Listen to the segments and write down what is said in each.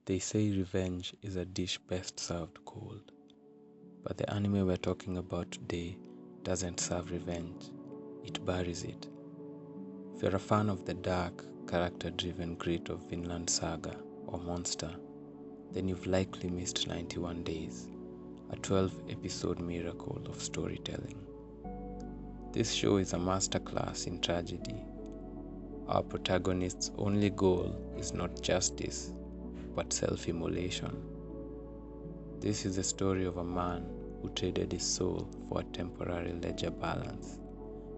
They say revenge is a dish best served cold, but the anime we're talking about today doesn't serve revenge, it buries it. If you're a fan of the dark, character-driven grit of Vinland Saga or Monster, then you've likely missed 91 Days, a 12-episode miracle of storytelling. This show is a masterclass in tragedy. Our protagonist's only goal is not justice, but self-immolation. This is the story of a man who traded his soul for a temporary ledger balance,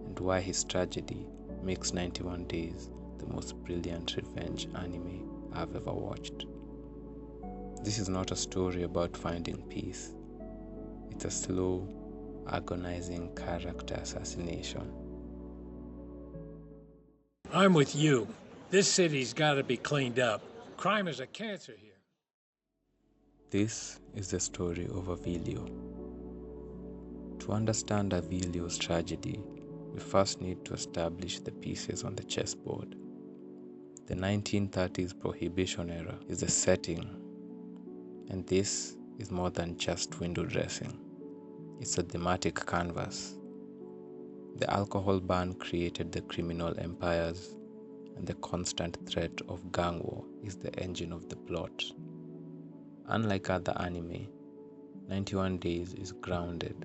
and why his tragedy makes 91 Days the most brilliant revenge anime I've ever watched. This is not a story about finding peace. It's a slow, agonizing character assassination. I'm with you. This city's got to be cleaned up. Crime is a cancer here. This is the story of Avilio. To understand Avilio's tragedy, we first need to establish the pieces on the chessboard. The 1930s Prohibition era is the setting, and this is more than just window dressing. It's a thematic canvas. The alcohol ban created the criminal empires, and the constant threat of gang war is the engine of the plot. Unlike other anime, 91 Days is grounded,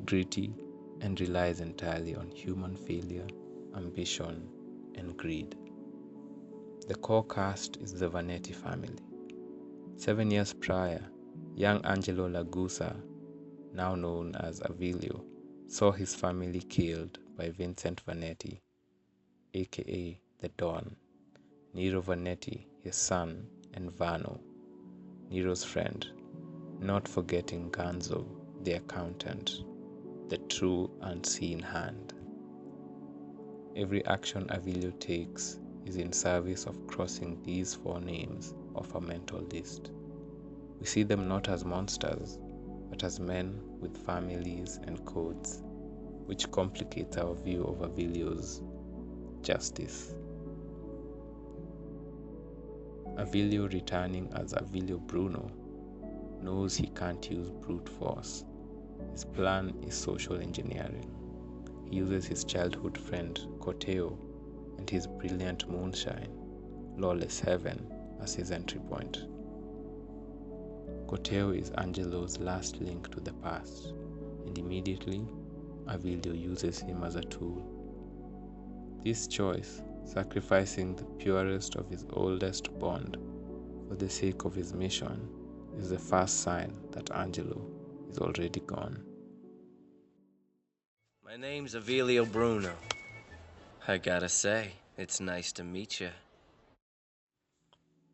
gritty, and relies entirely on human failure, ambition, and greed. The core cast is the Vanetti family. 7 years prior, young Angelo Lagusa, now known as Avilio, saw his family killed by Vincent Vanetti, aka the Don, Nero Vanetti, his son, and Vano, Nero's friend, not forgetting Ganzo, the accountant, the true unseen hand. Every action Avilio takes is in service of crossing these 4 names off a mental list. We see them not as monsters, but as men with families and codes, which complicates our view of Avilio's justice. Avilio, returning as Avilio Bruno, knows he can't use brute force. His plan is social engineering. He uses his childhood friend Coteo and his brilliant moonshine, Lawless Heaven, as his entry point. Coteo is Angelo's last link to the past, and immediately Avilio uses him as a tool. This choice, sacrificing the purest of his oldest bond for the sake of his mission, is the first sign that Angelo is already gone. My name's Avilio Bruno. I gotta say, it's nice to meet you.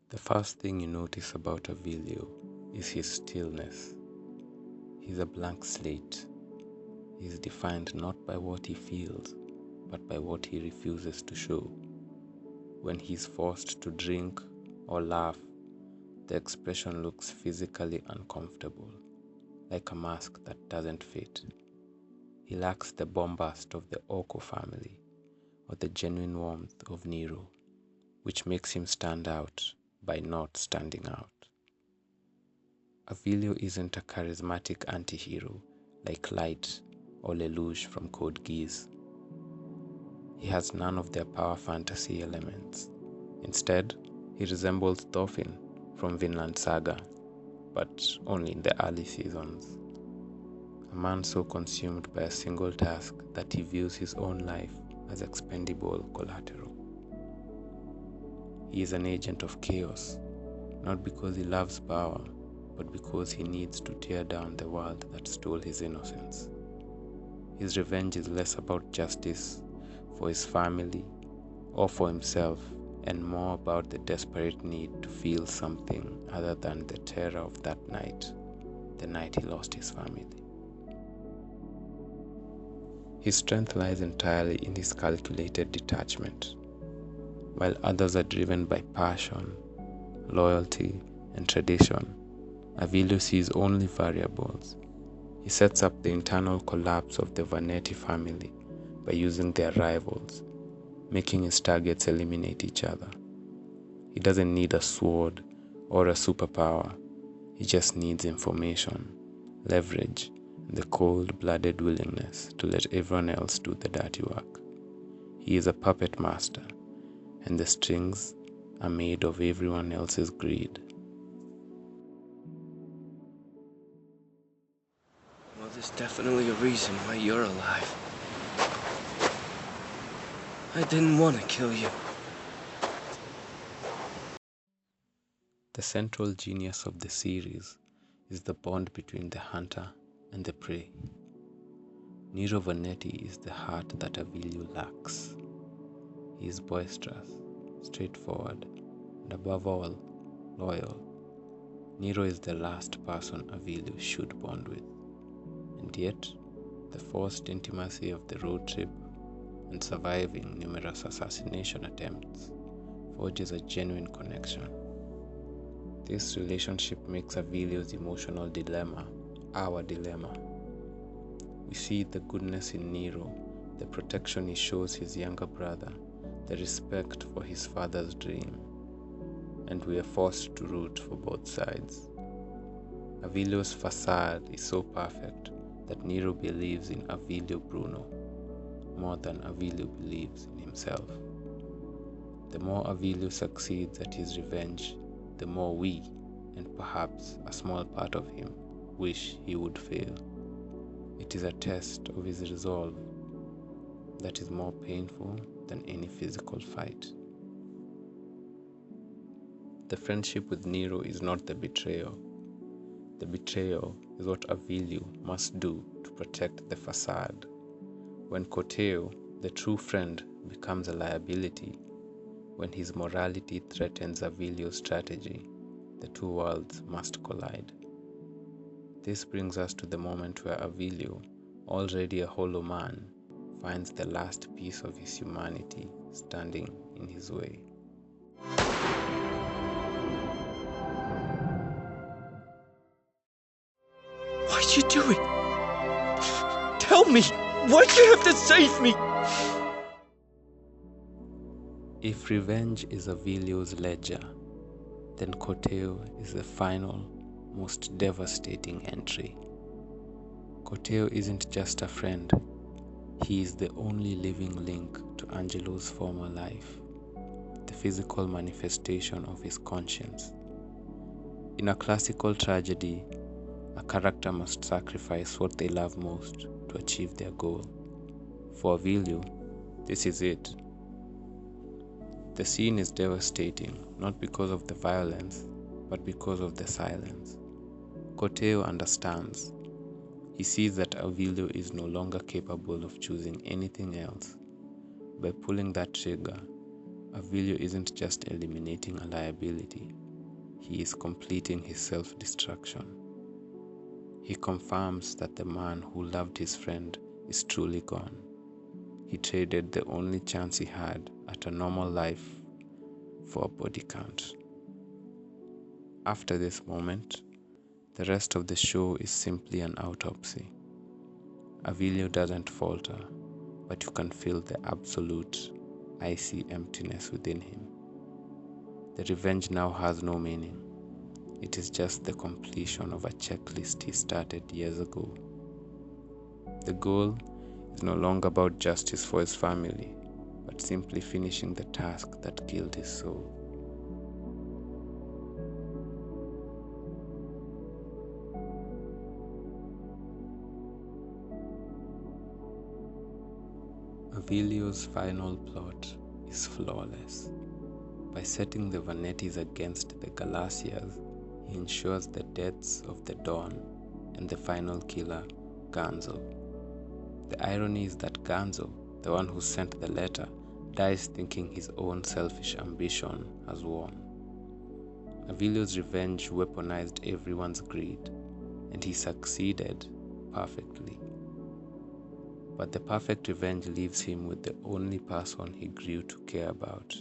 The first thing you notice about Avilio is his stillness. He's a blank slate. He is defined not by what he feels, but by what he refuses to show. When he's forced to drink or laugh, the expression looks physically uncomfortable, like a mask that doesn't fit. He lacks the bombast of the Oko family or the genuine warmth of Nero, which makes him stand out by not standing out. Avilio isn't a charismatic anti-hero like Light or Lelouch from Code Geass. He has none of their power fantasy elements. Instead, he resembles Thorfinn from Vinland Saga, but only in the early seasons. A man so consumed by a single task that he views his own life as expendable collateral. He is an agent of chaos, not because he loves power, but because he needs to tear down the world that stole his innocence. His revenge is less about justice for his family or for himself, and more about the desperate need to feel something other than the terror of that night, the night he lost his family. His strength lies entirely in his calculated detachment. While others are driven by passion, loyalty, and tradition, Avilio sees only variables. He sets up the internal collapse of the Vanetti family by using their rivals, making his targets eliminate each other. He doesn't need a sword or a superpower. He just needs information, leverage, and the cold-blooded willingness to let everyone else do the dirty work. He is a puppet master, and the strings are made of everyone else's greed. Well, there's definitely a reason why you're alive. I didn't want to kill you. The central genius of the series is the bond between the hunter and the prey. Nero Vanetti is the heart that Avilio lacks. He is boisterous, straightforward, and above all, loyal. Nero is the last person Avilio should bond with. And yet, the forced intimacy of the road trip and surviving numerous assassination attempts forges a genuine connection. This relationship makes Avilio's emotional dilemma our dilemma. We see the goodness in Nero, the protection he shows his younger brother, the respect for his father's dream, and we are forced to root for both sides. Avilio's facade is so perfect that Nero believes in Avilio Bruno more than Avilio believes in himself. The more Avilio succeeds at his revenge, the more we, and perhaps a small part of him, wish he would fail. It is a test of his resolve that is more painful than any physical fight. The friendship with Nero is not the betrayal. The betrayal is what Avilio must do to protect the facade. When Coteo, the true friend, becomes a liability, when his morality threatens Avilio's strategy, the two worlds must collide. This brings us to the moment where Avilio, already a hollow man, finds the last piece of his humanity standing in his way. Why'd you do it? Tell me! Why'd you have to save me? If revenge is Avilio's ledger, then Coteo is the final, most devastating entry. Coteo isn't just a friend, he is the only living link to Angelo's former life, the physical manifestation of his conscience. In a classical tragedy, a character must sacrifice what they love most to achieve their goal. For Avilio, this is it. The scene is devastating, not because of the violence, but because of the silence. Coteo understands. He sees that Avilio is no longer capable of choosing anything else. By pulling that trigger, Avilio isn't just eliminating a liability, he is completing his self-destruction. He confirms that the man who loved his friend is truly gone. He traded the only chance he had at a normal life for a body count. After this moment, the rest of the show is simply an autopsy. Avilio doesn't falter, but you can feel the absolute, icy emptiness within him. The revenge now has no meaning. It is just the completion of a checklist he started years ago. The goal is no longer about justice for his family, but simply finishing the task that killed his soul. Avilio's final plot is flawless. By setting the Vanettis against the Galacias, he ensures the deaths of the Dawn and the final killer, Ganzo. The irony is that Ganzo, the one who sent the letter, dies thinking his own selfish ambition has won. Avilio's revenge weaponized everyone's greed, and he succeeded perfectly. But the perfect revenge leaves him with the only person he grew to care about,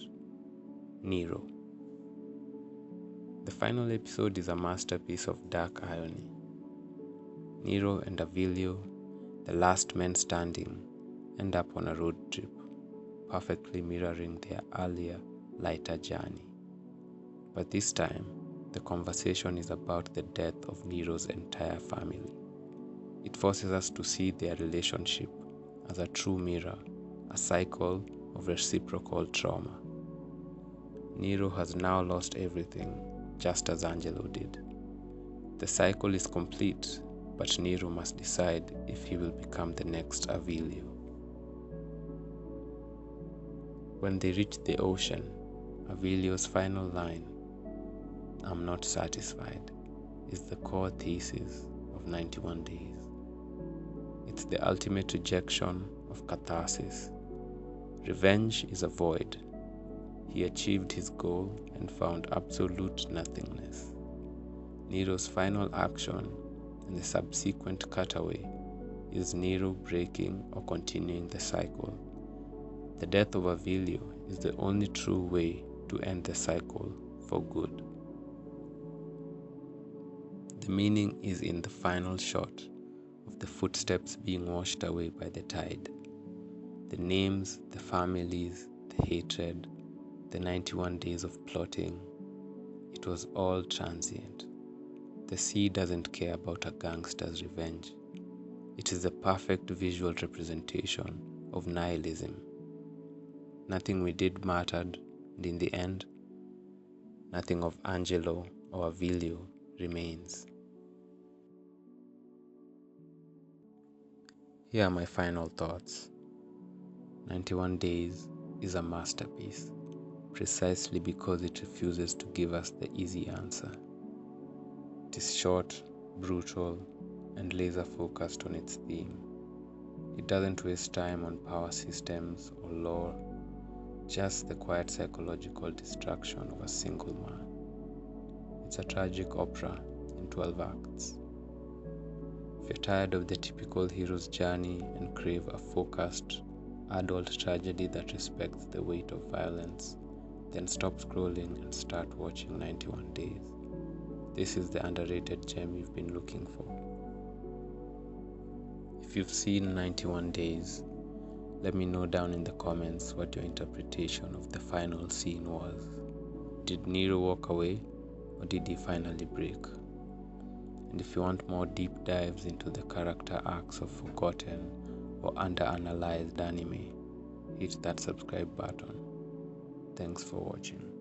Nero. The final episode is a masterpiece of dark irony. Nero and Avilio, the last men standing, end up on a road trip, perfectly mirroring their earlier, lighter journey. But this time, the conversation is about the death of Nero's entire family. It forces us to see their relationship as a true mirror, a cycle of reciprocal trauma. Nero has now lost everything, just as Angelo did. The cycle is complete, but Nero must decide if he will become the next Avilio. When they reach the ocean, Avilio's final line, "I'm not satisfied," is the core thesis of 91 Days. It's the ultimate rejection of catharsis. Revenge is a void. He achieved his goal and found absolute nothingness. Nero's final action and the subsequent cutaway is Nero breaking or continuing the cycle. The death of Avilio is the only true way to end the cycle for good. The meaning is in the final shot of the footsteps being washed away by the tide. The names, the families, the hatred, the 91 days of plotting, it was all transient. The sea doesn't care about a gangster's revenge. It is the perfect visual representation of nihilism. Nothing we did mattered, and in the end, nothing of Angelo or Avilio remains. Here are my final thoughts. 91 Days is a masterpiece, precisely because it refuses to give us the easy answer. It is short, brutal, and laser-focused on its theme. It doesn't waste time on power systems or lore, just the quiet psychological destruction of a single man. It's a tragic opera in 12 acts. If you're tired of the typical hero's journey and crave a focused, adult tragedy that respects the weight of violence, then stop scrolling and start watching 91 Days. This is the underrated gem you've been looking for. If you've seen 91 Days, let me know down in the comments what your interpretation of the final scene was. Did Nero walk away, or did he finally break? And if you want more deep dives into the character arcs of forgotten or underanalyzed anime, hit that subscribe button. Thanks for watching.